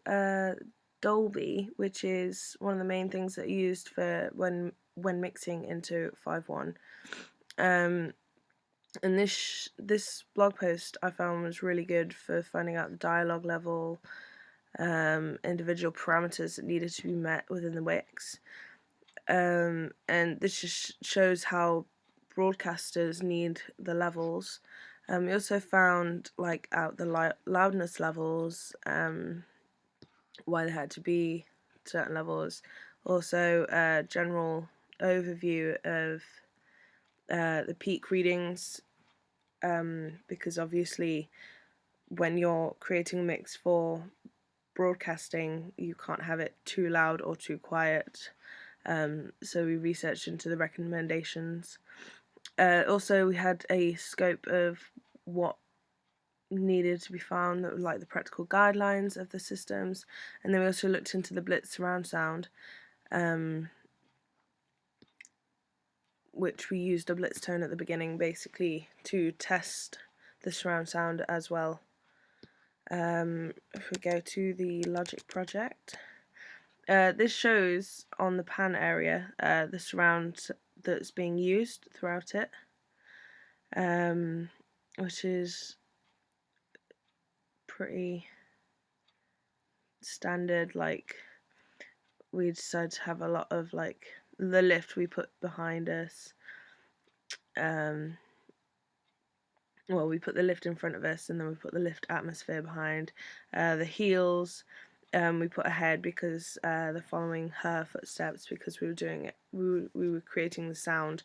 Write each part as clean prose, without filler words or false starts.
Dolby, which is one of the main things that are used for when mixing into 5.1. And this blog post I found was really good for finding out the dialogue level, individual parameters that needed to be met within the mix. And this just shows how broadcasters need the levels. We also found out the loudness levels, why they had to be certain levels. Also, a general overview of the peak readings, because obviously when you're creating a mix for broadcasting, you can't have it too loud or too quiet. So we researched into the recommendations. Also, we had a scope of what needed to be found, that was like the practical guidelines of the systems, and then we also looked into the Blitz surround sound, which we used a Blitz tone at the beginning basically to test the surround sound as well. If we go to the Logic project, this shows on the pan area the surround that's being used throughout it, which is pretty standard. Like, we decided to have a lot of the lift we put behind us. Well, we put the lift in front of us, and then we put the lift atmosphere behind. The heels, we put ahead because they're following her footsteps, because we were doing it. We were creating the sound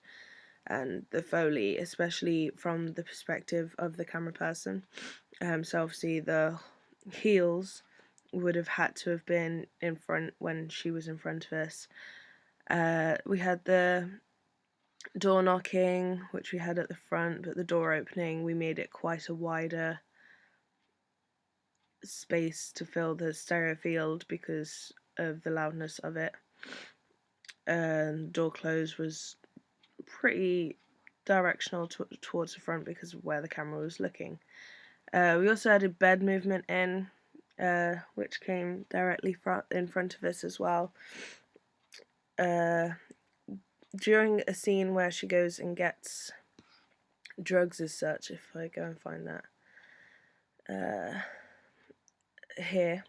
and the Foley, especially from the perspective of the camera person. So obviously the heels would have had to have been in front when she was in front of us. We had the door knocking, which we had at the front, but the door opening, we made it quite a wider space to fill the stereo field because of the loudness of it. Door close was pretty directional towards the front because of where the camera was looking. We also added bed movement in, which came directly in front of us as well. During a scene where she goes and gets drugs as such, if I go and find that here,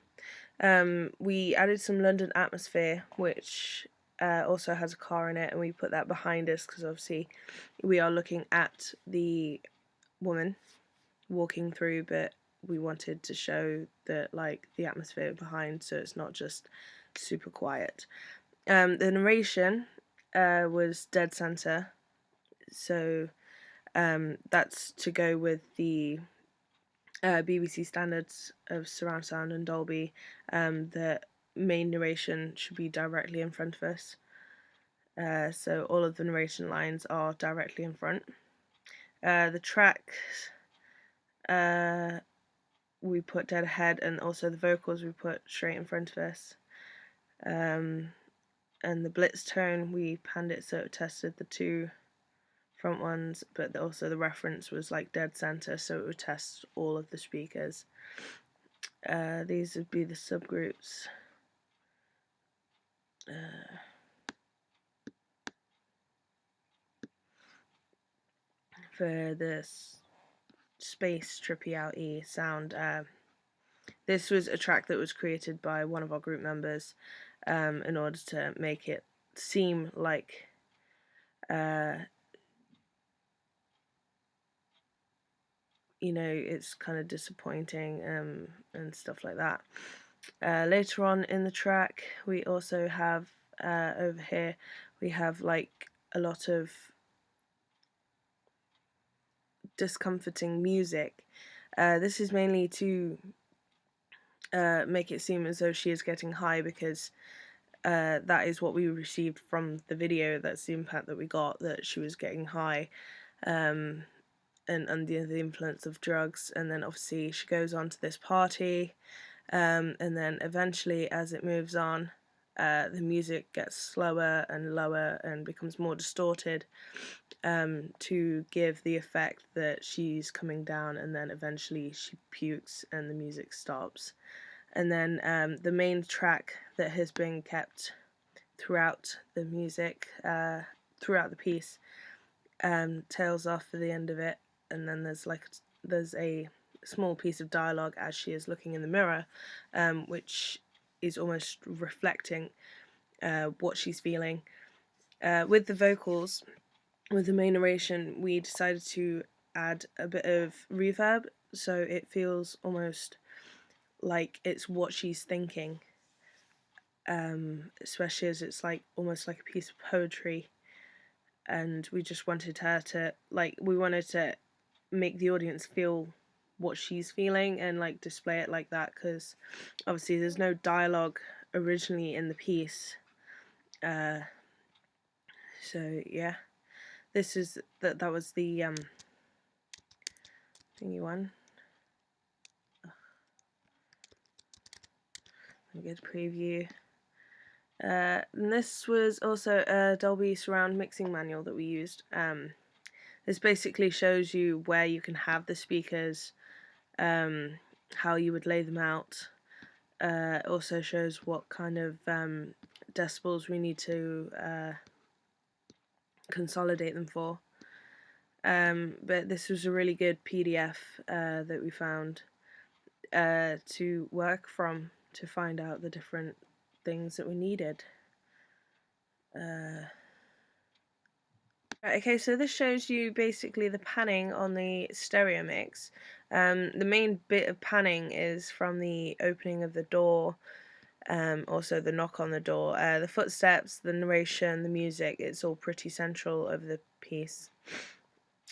we added some London atmosphere, which also has a car in it, and we put that behind us because obviously we are looking at the woman walking through, but we wanted to show that the atmosphere behind, so it's not just super quiet. The narration was dead center, so that's to go with the BBC standards of surround sound and Dolby. The main narration should be directly in front of us, so all of the narration lines are directly in front. The tracks we put dead ahead, and also the vocals we put straight in front of us. And the Blitz tone, we panned it so it tested the two front ones, but also the reference was dead center, so it would test all of the speakers. These would be the subgroups. For this space trippy out E sound, this was a track that was created by one of our group members in order to make it seem like it's kind of disappointing and stuff like that. Later on in the track, we also have over here, we have a lot of discomforting music. This is mainly to make it seem as though she is getting high, because that is what we received from the video. That's the impact that we got, that she was getting high and under the influence of drugs. And then obviously she goes on to this party, and then eventually, as it moves on, the music gets slower and lower and becomes more distorted, to give the effect that she's coming down, and then eventually she pukes and the music stops. and then the main track that has been kept throughout the music, throughout the piece, tails off at the end of it, and then there's a small piece of dialogue as she is looking in the mirror, which is almost reflecting what she's feeling. With the vocals, with the main narration, we decided to add a bit of reverb, so it feels almost like it's what she's thinking, especially as it's like almost like a piece of poetry. And we just wanted her to we wanted to make the audience feel what she's feeling and like display it like that, because obviously there's no dialogue originally in the piece. So yeah, that was the thingy one. Let me get a preview. And this was also a Dolby Surround mixing manual that we used. This basically shows you where you can have the speakers, how you would lay them out. Also shows what kind of decibels we need to consolidate them for. But this was a really good PDF that we found to work from to find out the different things that we needed. Okay, so this shows you basically the panning on the stereo mix. The main bit of panning is from the opening of the door, also the knock on the door, the footsteps, the narration, the music. It's all pretty central of the piece.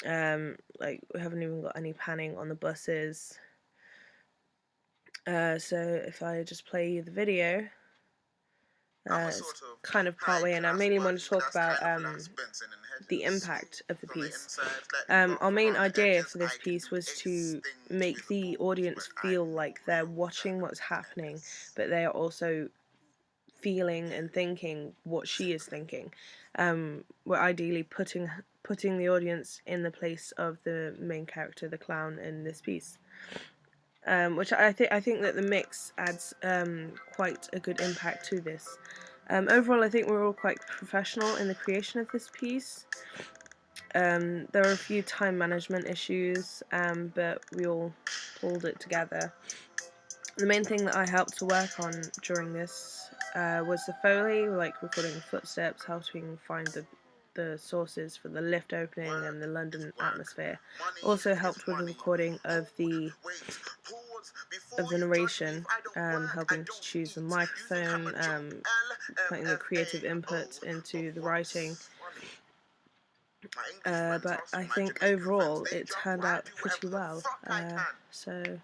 Like we haven't even got any panning on the buses. So if I just play you the video, it's kind of partway in. I mainly want to talk about the impact of the piece. Our main idea for this piece was to make the audience feel like they're watching what's happening, but they are also feeling and thinking what she is thinking. We're ideally putting the audience in the place of the main character, the clown, in this piece. Which I think that the mix adds quite a good impact to this. Overall, I think we're all quite professional in the creation of this piece. There are a few time management issues, but we all pulled it together. The main thing that I helped to work on during this was the Foley, like recording the footsteps, helping find the sources for the lift opening and the London atmosphere. Also helped with the recording of the narration, helping to choose the microphone, putting the creative input into the writing. But I think overall it turned out pretty well. So